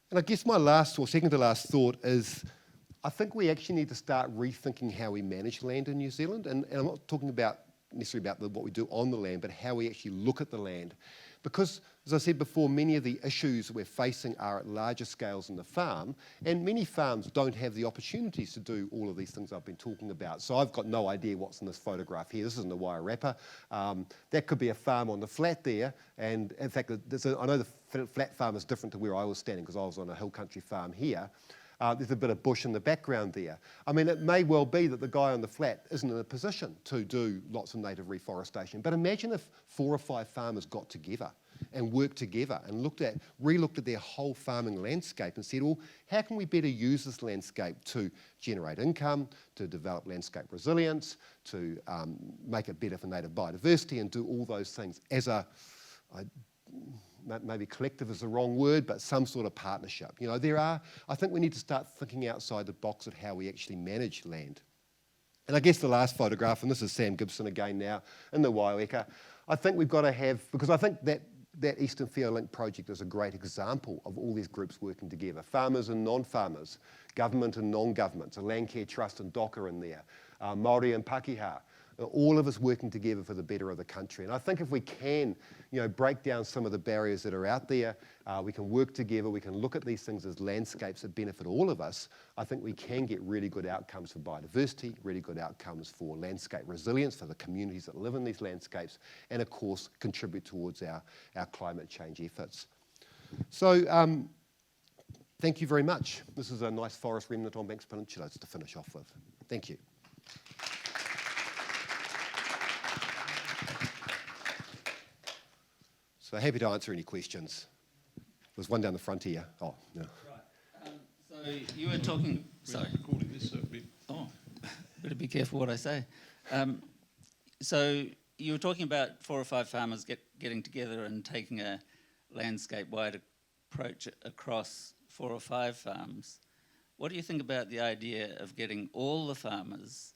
And I guess my last, or second to last thought is, I think we actually need to start rethinking how we manage land in New Zealand. And I'm not talking about necessarily about what we do on the land, but how we actually look at the land. Because, as I said before, many of the issues we're facing are at larger scales in the farm, and many farms don't have the opportunities to do all of these things I've been talking about. So I've got no idea what's in this photograph here. This isn't a Wairarapa. That could be a farm on the flat there, and in fact, I know the flat farm is different to where I was standing because I was on a hill country farm here. There's a bit of bush in the background there. I mean, it may well be that the guy on the flat isn't in a position to do lots of native reforestation, but imagine if 4 or 5 farmers got together and worked together and re-looked at their whole farming landscape and said, well, how can we better use this landscape to generate income, to develop landscape resilience, to make it better for native biodiversity, and do all those things as maybe collective is the wrong word, but some sort of partnership. You know, I think we need to start thinking outside the box of how we actually manage land. And I guess the last photograph, and this is Sam Gibson again now in the Waiweka, I think we've got to have, because I think that Eastern Field Link project is a great example of all these groups working together, farmers and non-farmers, government and non-government, a Landcare Trust and DOCA in there, Māori and Pakeha, all of us working together for the better of the country. And I think if we can, you know, break down some of the barriers that are out there, we can work together, we can look at these things as landscapes that benefit all of us, I think we can get really good outcomes for biodiversity, really good outcomes for landscape resilience, for the communities that live in these landscapes, and of course contribute towards our climate change efforts. So thank you very much. This is a nice forest remnant on Banks Peninsula to finish off with. Thank you. So happy to answer any questions. There's one down the front here. Oh, no. Right. So you were talking... Sorry. Recording this a bit. Oh, better be careful what I say. So you were talking about 4 or 5 farmers getting together and taking a landscape-wide approach across 4 or 5 farms. What do you think about the idea of getting all the farmers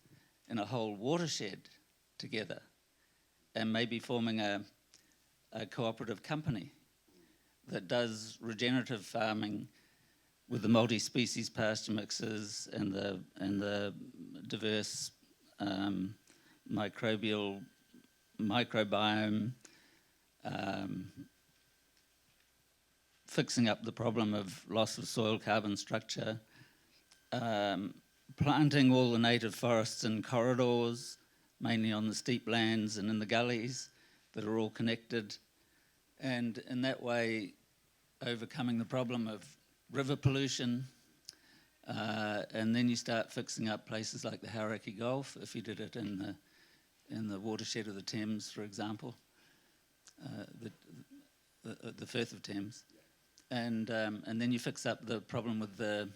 in a whole watershed together and maybe forming a cooperative company that does regenerative farming with the multi-species pasture mixes and the diverse microbial microbiome, fixing up the problem of loss of soil carbon structure, planting all the native forests and corridors, mainly on the steep lands and in the gullies that are all connected, and in that way overcoming the problem of river pollution. And then you start fixing up places like the Hauraki Gulf, if you did it in the watershed of the Thames, for example, the Firth of Thames. And then you fix up the problem with the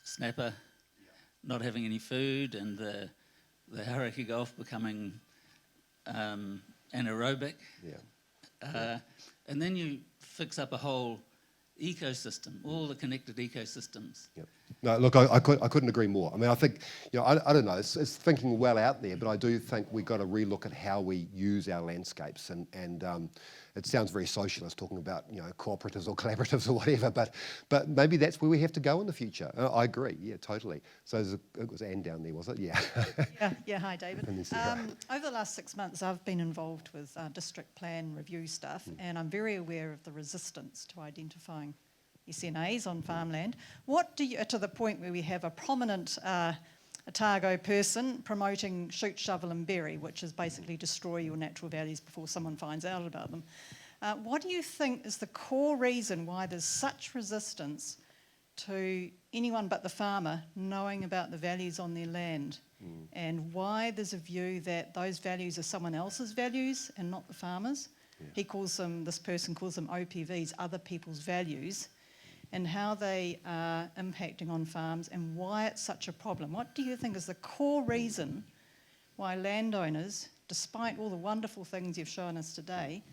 snapper not having any food, and the Hauraki Gulf becoming anaerobic. And then you fix up a whole ecosystem, all the connected ecosystems. Yep. No, look, I couldn't agree more. I mean, I think, I don't know, it's thinking well out there, but I do think we've got to relook at how we use our landscapes. And it sounds very socialist talking about, cooperatives or collaboratives or whatever, but maybe that's where we have to go in the future. I agree, yeah, totally. So it was Anne down there, was it? Yeah. Yeah, hi David. Over the last 6 months I've been involved with district plan review stuff, and I'm very aware of the resistance to identifying SNAs on farmland. What do you, to the point where we have a prominent Otago person promoting shoot, shovel and bury, which is basically destroy your natural values before someone finds out about them. What do you think is the core reason why there's such resistance to anyone but the farmer knowing about the values on their land, and why there's a view that those values are someone else's values and not the farmer's? Yeah. This person calls them OPVs, other people's values, and how they are impacting on farms and why it's such a problem. What do you think is the core reason why landowners, despite all the wonderful things you've shown us today,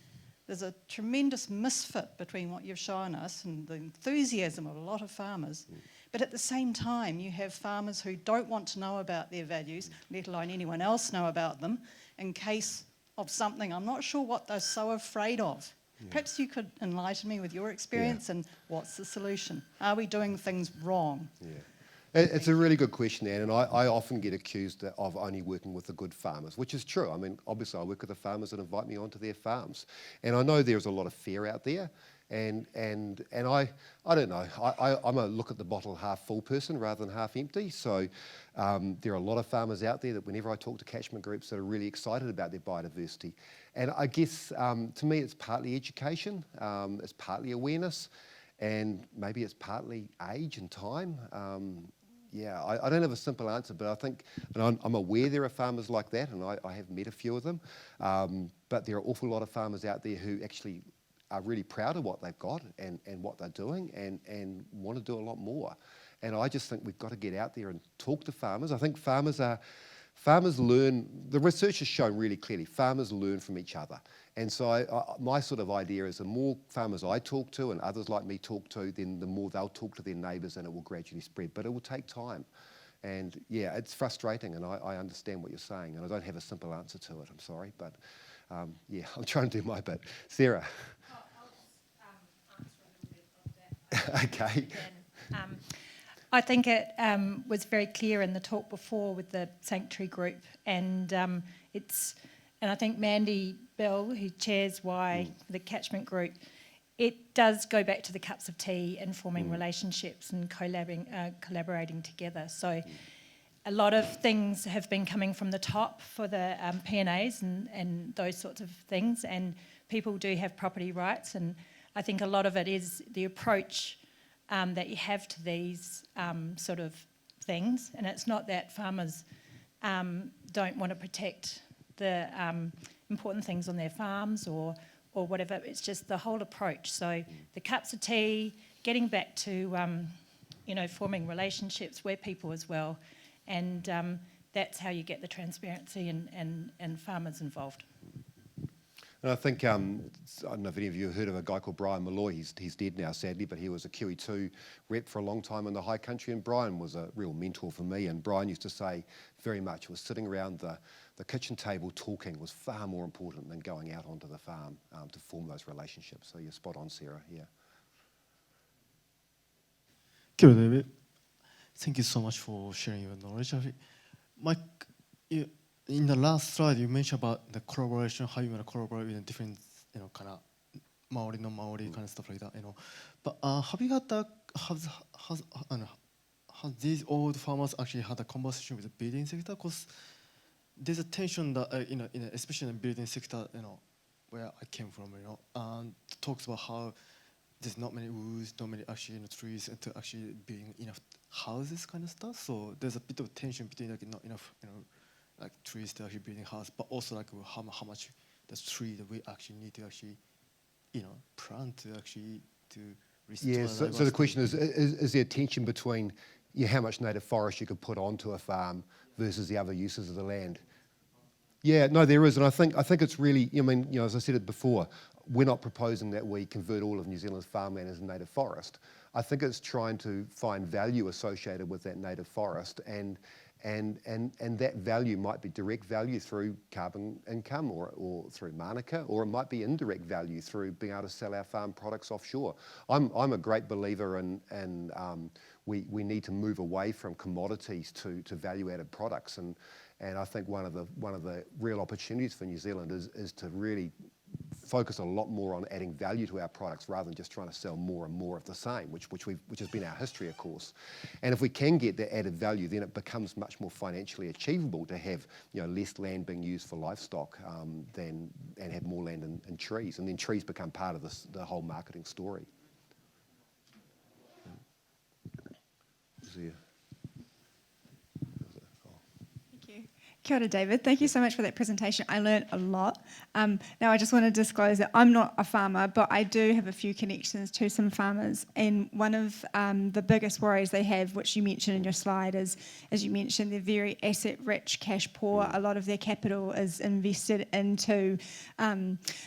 there's a tremendous misfit between what you've shown us and the enthusiasm of a lot of farmers, but at the same time you have farmers who don't want to know about their values, let alone anyone else know about them, in case of something I'm not sure what they're so afraid of. Perhaps you could enlighten me with your experience and what's the solution? Are we doing things wrong? It's a really good question, Anne, and I often get accused of only working with the good farmers, which is true. I mean, obviously I work with the farmers that invite me onto their farms, and I know there's a lot of fear out there, and I don't know. I'm a look at the bottle half full person rather than half empty. So there are a lot of farmers out there that whenever I talk to catchment groups that are really excited about their biodiversity, and I guess to me it's partly education, it's partly awareness, and maybe it's partly age and time. I don't have a simple answer, but I think, and I'm aware there are farmers like that, and I have met a few of them, but there are an awful lot of farmers out there who actually are really proud of what they've got and what they're doing and want to do a lot more. And I just think we've got to get out there and talk to farmers. I think farmers learn, the research has shown really clearly, farmers learn from each other. And so my sort of idea is the more farmers I talk to and others like me talk to, then the more they'll talk to their neighbours and it will gradually spread. But it will take time. And yeah, it's frustrating, and I understand what you're saying, and I don't have a simple answer to it, I'm sorry. But I'm trying to do my bit. Sarah. I'll just answer a little bit of that. Okay. I think it was very clear in the talk before with the sanctuary group, and I think Mandy Bell, who chairs WAI, the catchment group, it does go back to the cups of tea and forming relationships and collaborating together. So a lot of things have been coming from the top for the P&As and those sorts of things, and people do have property rights, and I think a lot of it is the approach that you have to these sort of things. And it's not that farmers don't want to protect the important things on their farms or whatever, it's just the whole approach. So the cups of tea, getting back to forming relationships with people as well, and that's how you get the transparency and farmers involved. And I think, I don't know if any of you have heard of a guy called Brian Malloy. He's dead now, sadly, but he was a QE2 rep for a long time in the high country, and Brian was a real mentor for me. And Brian used to say very much was sitting around the kitchen table talking was far more important than going out onto the farm to form those relationships. So you're spot on, Sarah, yeah. Kia ora, David. Thank you so much for sharing your knowledge. in the last slide, you mentioned about the collaboration, how you want to collaborate with different, kind of Maori, non-Maori kind of stuff like that, But have you got the, have these old farmers actually had a conversation with the building sector? Because there's a tension that, especially in the building sector, where I came from, and talks about how there's not many woods, not many actually trees to actually building enough houses kind of stuff. So there's a bit of tension between like not enough, like trees to actually building house, but also like how much the tree that we actually need to actually, plant to actually to restore. Yeah, so the question is there tension between how much native forest you could put onto a farm versus the other uses of the land? Yeah, no, there is, and I think it's really, as I said it before, we're not proposing that we convert all of New Zealand's farmland as native forest. I think it's trying to find value associated with that native forest, and that value might be direct value through carbon income or through Wānaka, or it might be indirect value through being able to sell our farm products offshore. I'm a great believer in we need to move away from commodities to value-added products, and I think one of the real opportunities for New Zealand is to really focus a lot more on adding value to our products rather than just trying to sell more and more of the same, which has been our history, of course. And if we can get that added value, then it becomes much more financially achievable to have less land being used for livestock and have more land and trees, and then trees become part of the whole marketing story. Kia ora, David. Thank you so much for that presentation. I learned a lot. Now, I just want to disclose that I'm not a farmer, but I do have a few connections to some farmers. And one of the biggest worries they have, which you mentioned in your slide, is, as you mentioned, they're very asset-rich, cash-poor. A lot of their capital is invested into,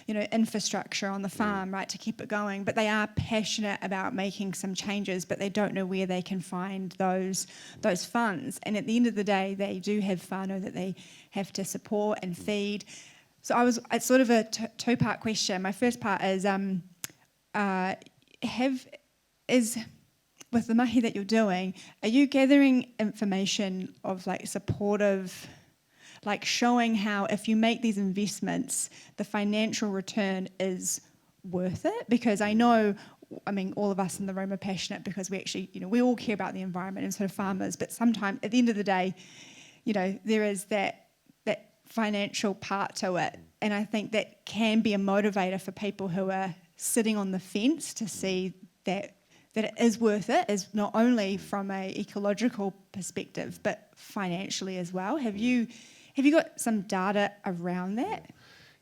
infrastructure on the farm, right, to keep it going. But they are passionate about making some changes, but they don't know where they can find those funds. And at the end of the day, they do have whānau that they have to support and feed. So it's sort of a two-part question. My first part is, with the mahi that you're doing, are you gathering information of like supportive, like showing how if you make these investments, the financial return is worth it? Because I know, all of us in the room are passionate because we actually, we all care about the environment and sort of farmers, but sometimes at the end of the day, there is that financial part to it. And I think that can be a motivator for people who are sitting on the fence to see that it is worth it, is not only from an ecological perspective, but financially as well. Have you got some data around that?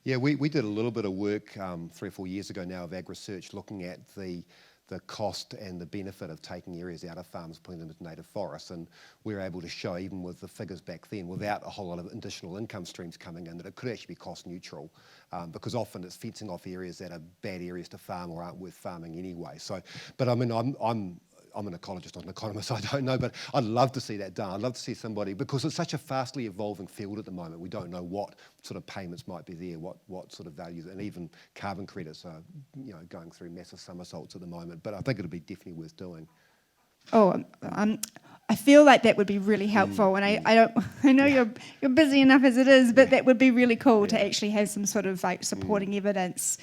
Yeah, we did a little bit of work 3 or 4 years ago now of ag research looking at the cost and the benefit of taking areas out of farms, putting them into native forests, and we were able to show, even with the figures back then, without a whole lot of additional income streams coming in, that it could actually be cost neutral, because often it's fencing off areas that are bad areas to farm or aren't worth farming anyway. So, but I'm an ecologist, not an economist, I don't know, but I'd love to see that done. I'd love to see somebody, because it's such a fastly evolving field at the moment, we don't know what sort of payments might be there, what sort of values, and even carbon credits are going through massive somersaults at the moment, but I think it'll be definitely worth doing. I feel like that would be really helpful, and I know you're busy enough as it is, but that would be really cool to actually have some sort of like supporting evidence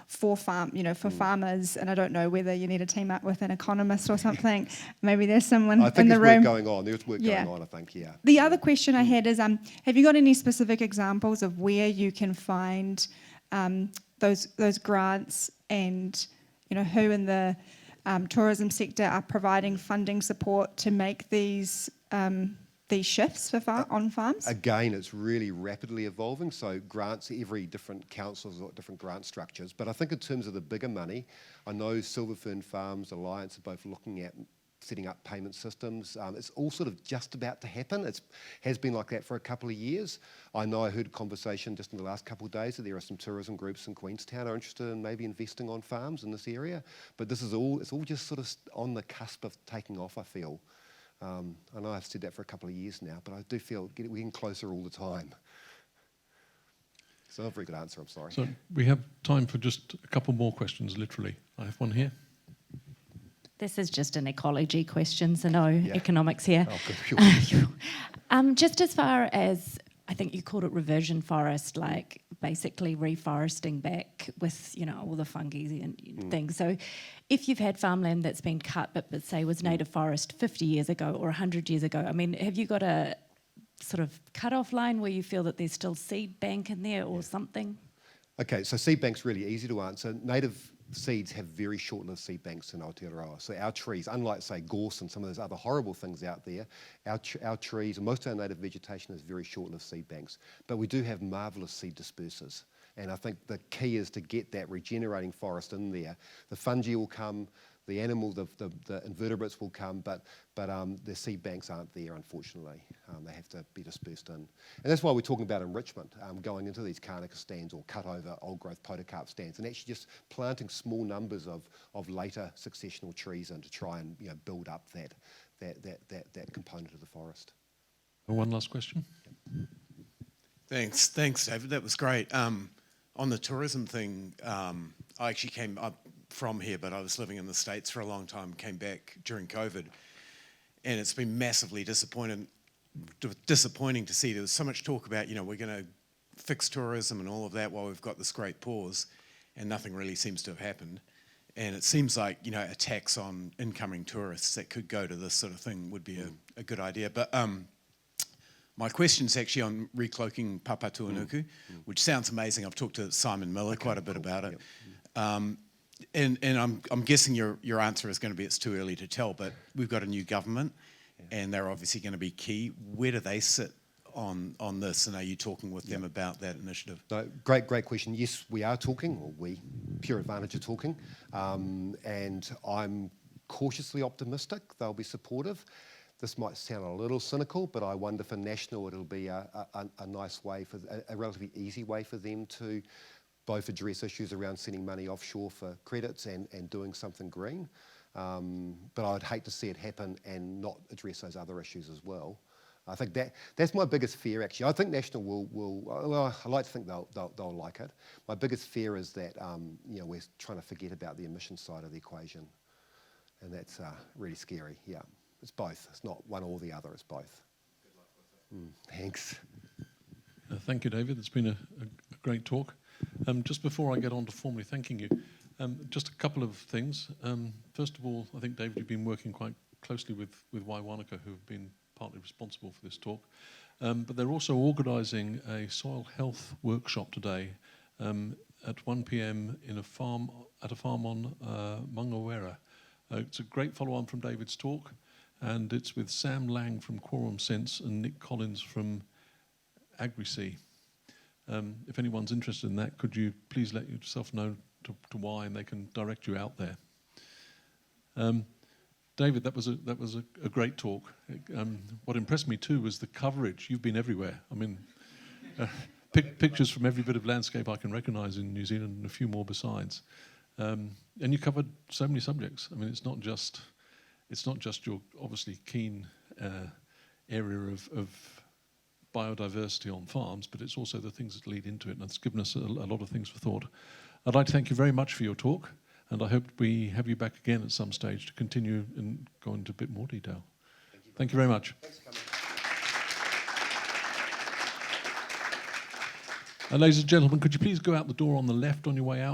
for farmers. And I don't know whether you need to team up with an economist or something. Maybe there's someone in the room. There's work going on, I think, yeah. The other question I had is, have you got any specific examples of where you can find those grants, and who in the tourism sector are providing funding support to make these shifts on farms? Again, it's really rapidly evolving, so grants, every different council's got different grant structures, but I think in terms of the bigger money, I know Silver Fern Farms Alliance are both looking at setting up payment systems. It's all sort of just about to happen. It has been like that for a couple of years. I know I heard a conversation just in the last couple of days that there are some tourism groups in Queenstown are interested in maybe investing on farms in this area, but it's all just sort of on the cusp of taking off, I feel. I know I've said that for a couple of years now, but I do feel we're getting closer all the time. It's not a very good answer, I'm sorry. So we have time for just a couple more questions, literally. I have one here. This is just an ecology question, so no economics here. Oh, good. Just as far as I think you called it reversion forest, like basically reforesting back with, all the fungi and things. So if you've had farmland that's been cut, but say was native forest 50 years ago or 100 years ago, I mean, have you got a sort of cut-off line where you feel that there's still seed bank in there or something? Okay, so seed bank's really easy to answer. Native seeds have very short-lived seed banks in Aotearoa. So our trees, unlike, say, gorse and some of those other horrible things out there, our trees, and most of our native vegetation has very short-lived seed banks. But we do have marvellous seed dispersers. And I think the key is to get that regenerating forest in there. The fungi will come, the animal, the invertebrates will come, but the seed banks aren't there, unfortunately. They have to be dispersed in. And that's why we're talking about enrichment, going into these Kānaka stands or cut over old growth podocarp stands and actually just planting small numbers of later successional trees in to try and build up that component of the forest. One last question. Thanks, David. That was great. On the tourism thing, I actually came up from here, but I was living in the States for a long time, came back during COVID, and it's been massively disappointing to see there was so much talk about, we're going to fix tourism and all of that while we've got this great pause, and nothing really seems to have happened. And it seems like, a tax on incoming tourists that could go to this sort of thing would be a good idea. But my question's actually on recloaking papatuanuku, which sounds amazing. I've talked to Simon Miller quite a bit about it. And I'm guessing your answer is going to be it's too early to tell, but we've got a new government and they're obviously going to be key. Where do they sit on this, and are you talking with them about that initiative? No, great question. Yes, we are talking, or we, Pure Advantage, are talking, and I'm cautiously optimistic they'll be supportive. This might sound a little cynical, but I wonder for National it'll be a nice way, a relatively easy way for them to both address issues around sending money offshore for credits and doing something green. But I'd hate to see it happen and not address those other issues as well. I think that's my biggest fear, actually. I think National well, I like to think they'll like it. My biggest fear is that we're trying to forget about the emissions side of the equation, and that's really scary. Yeah, it's both. It's not one or the other. It's both. Good luck with it. Thanks. Thank you, David. It's been a great talk. Just before I get on to formally thanking you, just a couple of things. First of all, I think, David, you've been working quite closely with WAI Wānaka, who have been partly responsible for this talk. But they're also organising a soil health workshop today at 1 p.m. at a farm on Mangawera. It's a great follow-on from David's talk, and it's with Sam Lang from Quorum Sense and Nick Collins from AgriSea. If anyone's interested in that, could you please let yourself know to why, and they can direct you out there. David, that was a great talk. What impressed me too was the coverage. You've been everywhere. I mean, pictures from every bit of landscape I can recognise in New Zealand and a few more besides. And you covered so many subjects. I mean, it's not just your obviously keen area of biodiversity on farms, but it's also the things that lead into it, and it's given us a lot of things for thought. I'd like to thank you very much for your talk, and I hope we have you back again at some stage to continue and go into a bit more detail. Thank you very much. Thanks for coming. Ladies and gentlemen, could you please go out the door on the left on your way out?